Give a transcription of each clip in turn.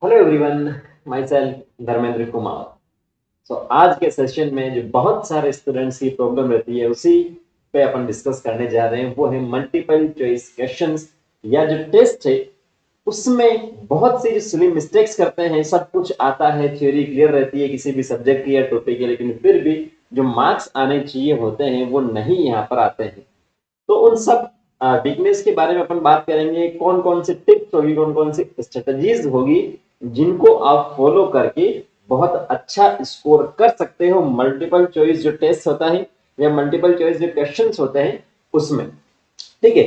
Hello everyone, my self Dharmendra Kumar. आज के session में जो बहुत सारे स्टूडेंट्स की प्रॉब्लम रहती है उसी पे अपन डिस्कस करने जा रहे हैं। वो है मल्टीपल चॉइस क्वेश्चंस या जो टेस्ट है उसमें बहुत सी जो सिली मिस्टेक्स करते हैं। सब कुछ आता है, थ्योरी क्लियर रहती है किसी भी सब्जेक्ट की या टॉपिक की, लेकिन फिर भी जो मार्क्स आने चाहिए होते हैं वो नहीं यहाँ पर आते हैं। तो उन सब वीकनेस के बारे में अपन बात करेंगे। कौन कौन से टिप्स होगी, कौन कौन सी स्ट्रेटजीज होगी जिनको आप फॉलो करके बहुत अच्छा स्कोर कर सकते हो मल्टीपल चॉइस जो टेस्ट होता है या मल्टीपल चॉइस जो क्वेश्चंस होते हैं उसमें। ठीक है।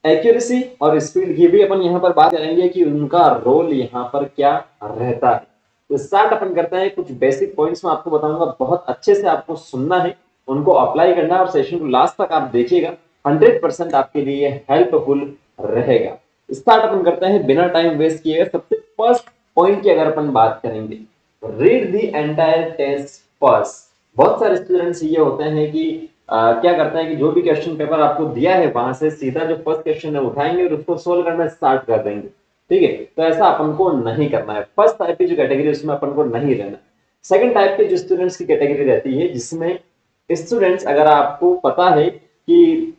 एक्यूरेसी और स्पीड की भी अपन यहाँ पर बात करेंगे कि उनका रोल यहाँ पर क्या रहता है। तो स्टार्ट अपन करते हैं। कुछ बेसिक पॉइंट्स में आपको बताऊंगा, बहुत अच्छे से आपको सुनना है, उनको अप्लाई करना है और सेशन को लास्ट तक आप देखिएगा। 100% आपके लिए हेल्पफुल रहेगा। स्टार्ट अपन करते हैं बिना टाइम वेस्ट किए। सबसे फर्स्ट पॉइंट की अगर अपन बात करेंगे, read the entire test first. बहुत सारे स्टूडेंट्स ये होते हैं कि क्या करते हैं कि जो भी क्वेश्चन पेपर आपको दिया है वहां से सीधा जो फर्स्ट क्वेश्चन है उठाएंगे और उसको सोल्व करना स्टार्ट कर देंगे। ठीक है, तो ऐसा अपन को नहीं करना है। फर्स्ट टाइप की जो कैटेगरी उसमें अपन को नहीं रहना। सेकंड टाइप के जो स्टूडेंट्स की कैटेगरी रहती है जिसमें स्टूडेंट्स, अगर आपको पता है कि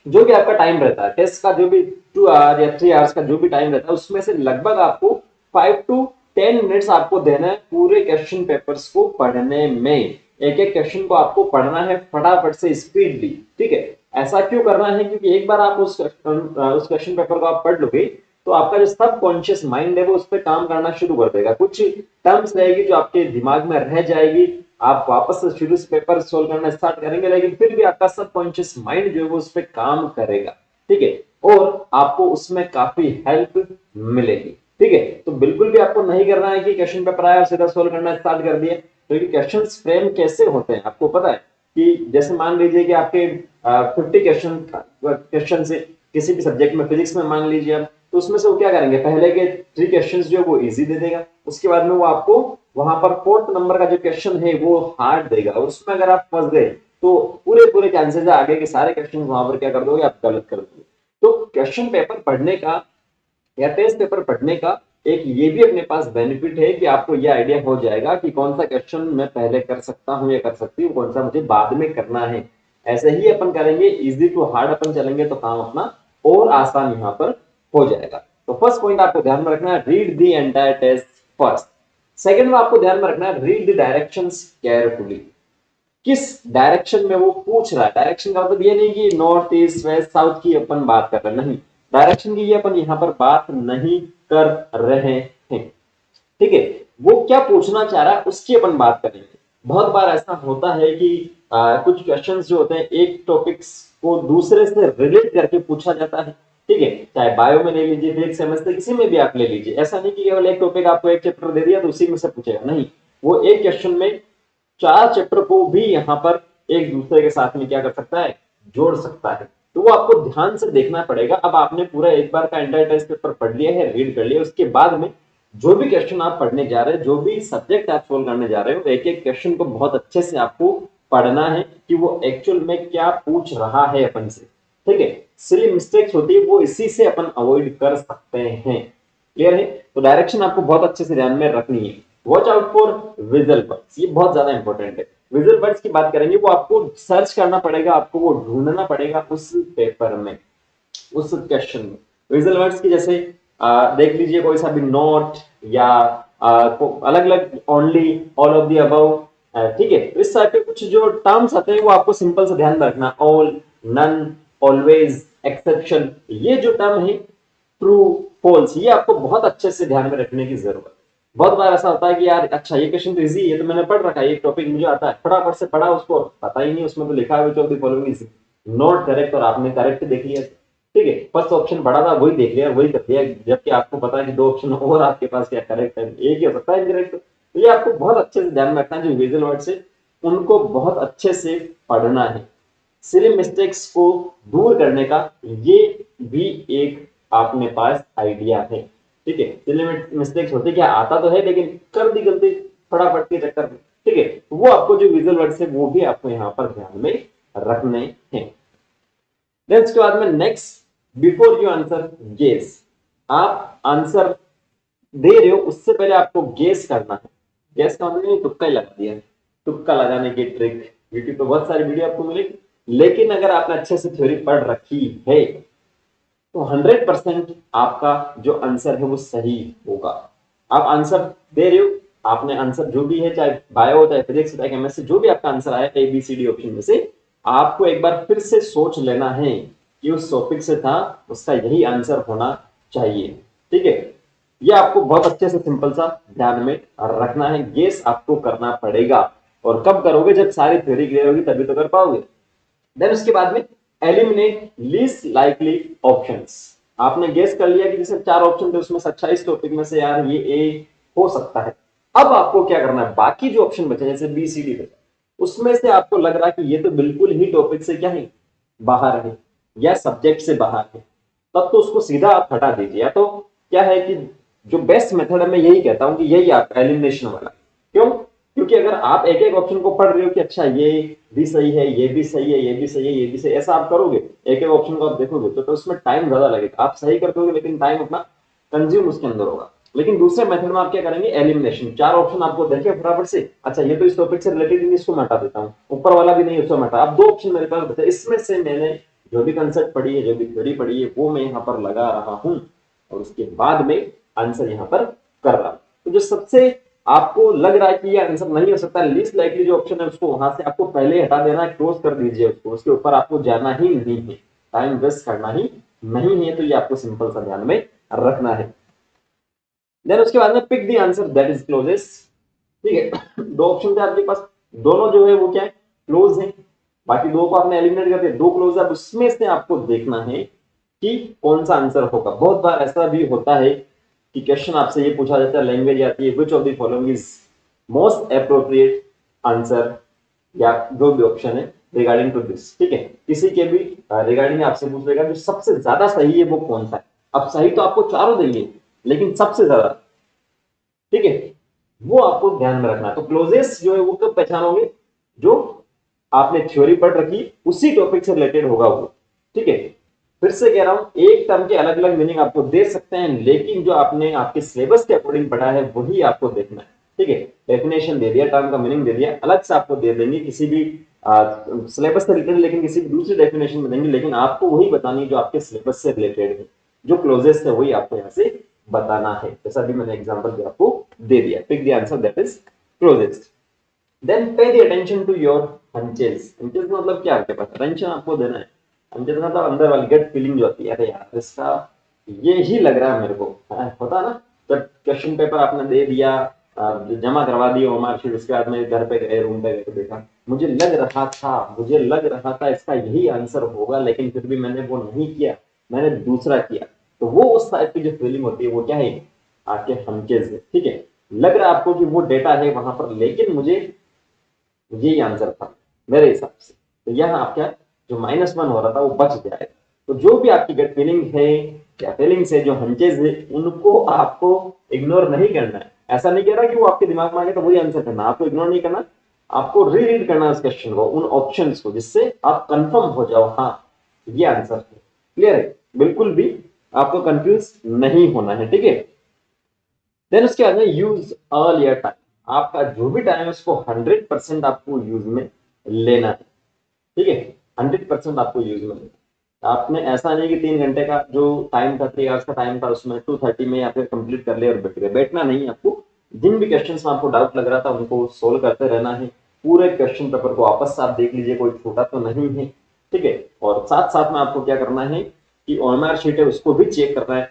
जो भी आपका टाइम रहता है टेस्ट का, जो भी 2 आवर या 3 आवर्स का जो भी टाइम रहता है उसमें से लगभग आपको 5 to 10 मिनट्स आपको देना है पूरे क्वेश्चन पेपर्स को पढ़ने में। एक एक क्वेश्चन को आपको पढ़ना है फटाफट से, स्पीडली। ठीक है। ऐसा क्यों करना है? क्योंकि एक बार आप उस क्वेश्चन पेपर को आप पढ़ लोगे तो आपका जो सब कॉन्शियस माइंड है वो उस पर काम करना शुरू कर देगा। कुछ टर्म्स रहेगी जो आपके दिमाग में रह जाएगी, आप वापस से शुरू से पेपर सोल्व करना स्टार्ट करेंगे, लेकिन फिर भी आपका सबकॉन्शियस माइंड जो है वो उस पर काम करेगा। ठीक है। और आपको उसमें काफी हेल्प मिलेगी। ठीक है। तो बिल्कुल भी आपको नहीं करना है कि क्वेश्चन पेपर आया और सीधा सोल्व करना स्टार्ट कर दिया। तो ये क्वेश्चन फ्रेम कैसे होते हैं आपको पता है कि जैसे मान लीजिए कि आपके 50 क्वेश्चन से किसी भी सब्जेक्ट में, फिजिक्स में मान लीजिए आप, तो उसमें से वो क्या करेंगे, पहले के 3 क्वेश्चंस जो है वो इजी दे देगा, उसके बाद में वो आपको वहां पर फोर्थ नंबर का जो क्वेश्चन है वो हार्ड देगा, और उसमें अगर आप फंस गए तो पूरे पूरे चांसेस है आगे के सारे क्वेश्चन वहां पर क्या कर दोगे, आप गलत कर दोगे। तो क्वेश्चन पेपर पढ़ने का या टेस्ट पेपर पढ़ने का एक ये भी अपने पास बेनिफिट है कि आपको ये आइडिया हो जाएगा कि कौन सा क्वेश्चन मैं पहले कर सकता हूं या कर सकती हूँ, कौन सा मुझे बाद में करना है। ऐसे ही अपन करेंगे, इजी टू हार्ड अपन चलेंगे तो काम अपना और आसान यहाँ पर हो जाएगा। तो फर्स्ट पॉइंट आपको ध्यान में रखना है, read the entire test first. Second में आपको ध्यान में रखना है, रीड द डायरेक्शंस केयरफुली। किस डायरेक्शन में वो पूछ रहा है। डायरेक्शन का मतलब ये नहीं कि नॉर्थ ईस्ट वेस्ट साउथ की अपन बात कर रहे हैं, नहीं। डायरेक्शन की ये अपन यहाँ पर बात नहीं कर रहे हैं। ठीक है। वो क्या पूछना चाह रहा है उसकी अपन बात करेंगे। बहुत बार ऐसा होता है कि कुछ क्वेश्चंस जो होते हैं एक टॉपिक्स को दूसरे से रिलेट करके पूछा जाता है। ठीक है, चाहे बायो में ले लीजिए, फिजिक्स केमिस्ट्री, किसी में भी आप ले लीजिए। ऐसा नहीं कि केवल एक टॉपिक आपको एक चैप्टर दे दिया तो उसी में से पूछेगा, नहीं। वो एक क्वेश्चन में 4 चैप्टर को भी यहाँ पर एक दूसरे के साथ में क्या कर सकता है, जोड़ सकता है। तो वो आपको ध्यान से देखना पड़ेगा। अब आपने पूरा एक बार का एंटायर टेस्ट पेपर पढ़ लिया है, रीड कर लिया, उसके बाद में जो भी क्वेश्चन आप पढ़ने जा रहे हैं, जो भी सब्जेक्ट आप सोल्व करने जा रहे हो, एक एक क्वेश्चन को बहुत अच्छे से आपको पढ़ना है कि वो एक्चुअल में क्या पूछ रहा है अपन से। ठीक है। सिली मिस्टेक्स होती है वो इसी से अपन अवॉइड कर सकते हैं। क्लियर है? तो डायरेक्शन आपको बहुत अच्छे से ध्यान में रखनी है। Watch out for visual words, ये बहुत ज्यादा इंपॉर्टेंट है। विजुअल वर्ड्स की बात करेंगे, वो आपको सर्च करना पड़ेगा, आपको वो ढूंढना पड़ेगा उस पेपर में, उस क्वेश्चन में। विजुअल वर्ड्स की जैसे देख लीजिए कोई सा भी नोट या अलग अलग, only, all of the above. ठीक है, तो इस टाइप के कुछ जो टर्म्स आते हैं वो आपको सिंपल से ध्यान में रखना। ऑल, नन, ऑलवेज, एक्सेप्शन, ये जो टर्म है, ट्रू, फॉल्स, ये आपको बहुत अच्छे से ध्यान में रखने की जरूरत है। बहुत बार ऐसा होता है कि यार अच्छा ये क्वेश्चन तो इजी है, ये तो मैंने पढ़ रखा है, ये टॉपिक मुझे आता है, फटाफट से पढ़ा, उसको पता ही नहीं उसमें तो लिखा है जो भी फॉलोइंग इज नॉट करेक्ट, और आपने करेक्ट देख लिया। ठीक है, फर्स्ट ऑप्शन बड़ा था वही देख लिया, वही कर दिया, जबकि आपको पता है कि 2 ऑप्शन और आपके पास क्या करेक्ट है, एक ही हो सकता है इनकरेक्ट। तो ये आपको बहुत अच्छे से ध्यान में रखना है। जो विजुअल वर्ड से उनको बहुत अच्छे से पढ़ना है। सिली मिस्टेक्स को दूर करने का ये भी एक आपने पास आइडिया है। ठीक है, सिली मिस्टेक्स होते क्या, आता तो है लेकिन कर दी गलती फटाफट के चक्कर में। ठीक है, वो आपको जो विजुअल वर्ड्स है वो भी आपको यहाँ पर ध्यान में रखने हैं। देन उसके बाद में next, before you answer guess, आप आंसर दे रहे हो उससे पहले आपको गेस करना है। गेस का मतलब तुक्का ही लगा दिया, तुक्का लगाने की ट्रिक यूट्यूब पे बहुत सारी वीडियो आपको मिलेगी, लेकिन अगर आपने अच्छे से थ्योरी पढ़ रखी है तो 100% आपका जो आंसर है वो सही होगा। आप आंसर दे रहे हो, आपने आंसर जो भी है, चाहे बायो चाहे फिजिक्स चाहे केमिस्ट्री, जो भी आपका आंसर आया A B C D option में से, आपको एक बार फिर से सोच लेना है कि उस टॉपिक से था, उसका यही आंसर होना चाहिए। ठीक है, ये आपको बहुत अच्छे से सिंपल सा ध्यान में रखना है। गेस आपको करना पड़ेगा, और कब करोगे? जब सारी थ्योरी क्लियर होगी तभी तो कर पाओगे। देन उसके बाद में एलिमिनेट लीस्ट लाइकली ऑप्शंस। आपने गेस कर लिया कि जैसे 4 ऑप्शन थे उसमें से अच्छा इस टॉपिक में से यार ये ए हो सकता है। अब आपको क्या करना है, बाकी जो ऑप्शन बचे जैसे बी सी डी बचे, उसमें से आपको लग रहा है कि ये तो बिल्कुल ही टॉपिक से क्या है, बाहर है या सब्जेक्ट से बाहर है, तब तो उसको सीधा आप हटा दीजिए। या तो क्या है कि जो बेस्ट मेथड है मैं यही कहता हूं कि यही आपका एलिमिनेशन वाला। क्यों? क्योंकि अगर आप एक एक ऑप्शन को पढ़ रहे हो कि अच्छा ये भी सही है, ये भी सही है, ये भी सही है, ये भी सही है, ऐसा आप करोगे, एक एक ऑप्शन को आप देखोगे तो उसमें टाइम ज्यादा लगेगा। आप सही कर दोगे लेकिन टाइम अपना कंज्यूम उसके अंदर होगा। लेकिन दूसरे मेथड में आप क्या करेंगे, एलिमिनेशन। 4 ऑप्शन आपको देखे फटाफट से, अच्छा ये तो इस टॉपिक से रिलेटेड नहीं, इसको मैं हटा देता हूँ, ऊपर वाला भी नहीं उसको हटा। अब 2 ऑप्शन मेरे पास बचे, इसमें से मैंने जो भी कंसेप्ट पढ़ी है, जो भी थ्योरी पढ़ी है, वो मैं यहाँ पर लगा रहा हूँ और उसके बाद में आंसर यहाँ पर कर रहा हूँ। तो जो सबसे आपको लग रहा है कि ये आंसर नहीं हो सकता, लीस्ट लाइकली जो ऑप्शन है उसको वहां से आपको पहले हटा देना है, क्लोज कर दीजिए उसको, उसके ऊपर आपको जाना ही नहीं है, टाइम वेस्ट करना ही नहीं है। तो ये आपको सिंपल सा ध्यान में रखना है। देन उसके बाद में pick the answer that is closest. ठीक है, 2 ऑप्शन थे आपके पास, दोनों जो है वो क्या है, क्लोज है। बाकी 2 को आपने एलिमिनेट कर दिया, 2 क्लोज है। अब उसमें से आपको देखना है कि कौन सा आंसर होगा। बहुत बार ऐसा भी होता है कि क्वेश्चन आपसे ये पूछा जाता है, लैंग्वेज आती है, which of the following is most appropriate answer, या जो भी ऑप्शन है रिगार्डिंग टू दिस। ठीक है, किसी के भी रिगार्डिंग आपसे पूछ लेगा जो सबसे ज्यादा सही है वो कौन सा है। अब सही तो आपको चारों देंगे, लेकिन सबसे ज्यादा, ठीक है, वो आपको ध्यान में रखना है। तो क्लोजेस्ट जो है वो कब पहचानोगे, जो आपने थ्योरी पढ़ रखी उसी टॉपिक से रिलेटेड होगा वो। ठीक है, फिर से कह रहा हूं, एक टर्म के अलग अलग मीनिंग आपको दे सकते हैं, लेकिन जो आपने आपके सिलेबस के अकॉर्डिंग पढ़ा है वही आपको देखना है। ठीक है, डेफिनेशन दे दिया, टर्म का मीनिंग दे दिया, अलग से आपको दे देंगे किसी भी सिलेबस से रिलेटेड, लेकिन किसी भी दूसरी डेफिनेशन में देंगे, लेकिन आपको वही बतानी है जो आपके सिलेबस से रिलेटेड है। जो क्लोजेस्ट है वही आपको यहाँ से बताना है। जैसा भी मैंने एग्जांपल भी आपको दे दिया, pick the answer that is closest. Then pay the attention to your hunches. Hunches मतलब क्या, आपके पास अटेंशन आपको देना है। हंचेस मतलब अंदर वाली गट फीलिंग जो होती है, अरे यार इसका ये ही लग रहा है मेरे को, होता है ना। जब क्वेश्चन पेपर आपने दे दिया, जमा करवा दिया मार्कशीट, उसके बाद में घर पे गए, रूम पे गए, देखा मुझे लग रहा था, मुझे लग रहा था इसका यही आंसर होगा, लेकिन फिर भी मैंने वो नहीं किया, मैंने दूसरा किया। तो वो उस टाइप की जो फीलिंग होती है वो क्या है, आपके हंचेस है। ठीक है, लग रहा है आपको कि वो डेटा है वहां पर, लेकिन मुझे यही आंसर था मेरे हिसाब से, तो यहाँ आपका जो -1 हो रहा था वो बच जाएगा। तो जो भी आपकी गट फीलिंग है या फीलिंग्स है, जो हंचेज है, उनको आपको इग्नोर नहीं करना है। ऐसा नहीं कह रहा कि वो आपके दिमाग में आ गया तो वही आंसर करना, आपको इग्नोर नहीं करना, आपको रीरीड करना उस क्वेश्चन को, उन ऑप्शंस को, जिससे आप कंफर्म हो जाओ हाँ ये आंसर है। क्लियर है, बिल्कुल भी आपको कंफ्यूज नहीं होना है। ठीक है, देन उसके बाद में यूज ऑल योर टाइम। आपका जो भी टाइम है उसको 100% आपको यूज में लेना है। ठीक है, 100% आपको यूज में लेना है। आपने ऐसा नहीं कि 3 घंटे का जो टाइम था, 3 आवर्स का टाइम था, उसमें 2:30 में या फिर कंप्लीट कर लिया और बैठ गए, बैठना नहीं। आपको जिन भी क्वेश्चन में आपको डाउट लग रहा था उनको सोल्व करते रहना है। पूरे क्वेश्चन पेपर को वापस से आप देख लीजिए, कोई छोटा तो नहीं है। ठीक है, और साथ साथ में आपको क्या करना है कि ओएमआर शीट है उसको भी चेक करना है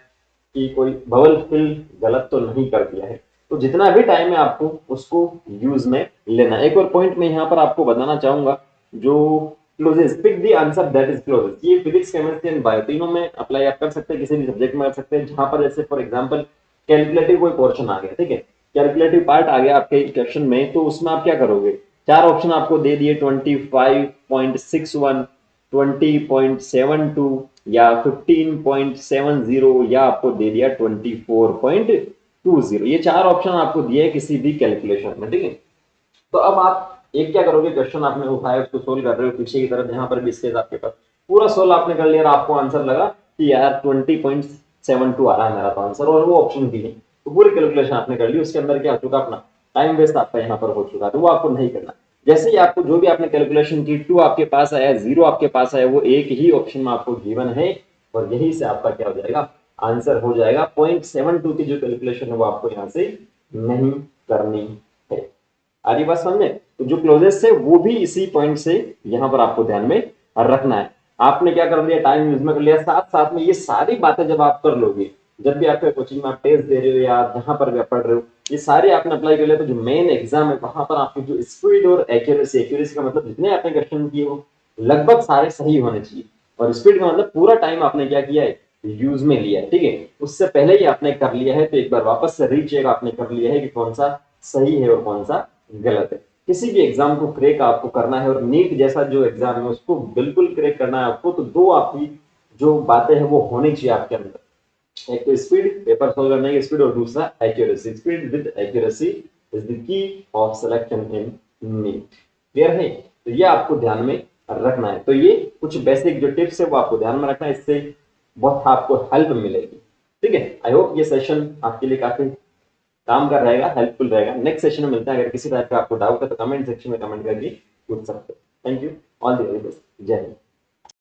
कि कोई बबल फिल गलत तो नहीं कर दिया है। तो जितना भी टाइम है आपको उसको यूज में लेना। एक और पॉइंट मैं यहाँ पर आपको बताना चाहूंगा, जो closest, pick the answer that is closest, ये फिजिक्स केमिस्ट्री एंड बायो तीनों में अप्लाई आप कर सकते हैं, किसी भी सब्जेक्ट में कर सकते हैं। जहां पर जैसे फॉर एग्जांपल कैलकुलेटिव कोई पोर्शन आ गया, ठीक है, कैलकुलेटिव पार्ट आ गया आपके क्वेश्चन में, तो उसमें आप क्या करोगे, 4 ऑप्शन आपको दे दिए, 25.61, 20.72 या 15.70, या आपको दे दिया 24.20। ये 4 ऑप्शन आपको दिए किसी भी कैलकुलेशन में। ठीक है, तो अब आप एक क्या करोगे, क्वेश्चन आपने उठाया उसको सोल्व कर रहे हो पीछे की तरफ, यहाँ पर भी स्केच आपके पास पूरा सोल्व आपने कर लिया, आपको आंसर लगा कि यार 20.72 आ रहा है मेरा तो आंसर, और वो ऑप्शन भी है। तो पूरी कैलकुलेशन आपने कर ली, उसके अंदर क्या हो चुका, अपना टाइम वेस्ट आपका यहाँ पर हो चुका, तो वो आपको नहीं करना। जैसे ही आपको जो भी आपने कैलकुलेशन की, 2 आपके पास आया, 0 आपके पास आया, वो एक ही ऑप्शन में आपको गिवन है और यही से आपका क्या हो जाएगा, आंसर हो जाएगा। 0.72 की जो कैलकुलेशन है वो आपको यहाँ से नहीं करनी है। आ रही बात समझ में? तो जो क्लोजेस्ट है वो भी इसी पॉइंट से यहाँ पर आपको ध्यान में रखना है। आपने क्या कर लिया, टाइम यूज में कर लिया, साथ साथ में ये सारी बातें जब आप कर लोगे, जब भी आपके कोचिंग में आप टेस्ट दे रहे हो या जहां पर भी आप पढ़ रहे हो, ये सारे आपने अप्लाई कर लिया, तो जो मेन एग्जाम है वहां पर आपकी जो स्पीड और एक्यूरेसी, एक्यूरेसी का मतलब जितने आपने क्वेश्चन किए हो लगभग सारे सही होने चाहिए, और स्पीड का मतलब पूरा टाइम आपने क्या किया है, यूज में लिया है। ठीक है, उससे पहले ही आपने कर लिया है, तो एक बार वापस से रीचेक आपने कर लिया है कि कौन सा सही है और कौन सा गलत है। किसी भी एग्जाम को क्रैक आपको करना है, और नीट जैसा जो एग्जाम है उसको बिल्कुल क्रैक करना है आपको, तो दो आपकी जो बातें हैं वो होनी चाहिए आपके अंदर। एक तो स्पीड, पेपर सोल्व करने की स्पीड, और दूसरा accuracy. Speed with accuracy is the key of selection in NEET. Clear है? तो ये आपको ध्यान में रखना है। तो ये कुछ बेसिक जो टिप्स है वो आपको ध्यान में रखना है, इससे बहुत आपको हेल्प मिलेगी। ठीक है, आई होप ये सेशन आपके लिए काफी काम का रहेगा, हेल्पफुल रहेगा। नेक्स्ट सेशन में मिलते हैं। अगर किसी टाइप का आपको डाउट है तो कमेंट सेक्शन में कमेंट करके पूछ सकते हो। Thank you, all the very best, जय हिंद।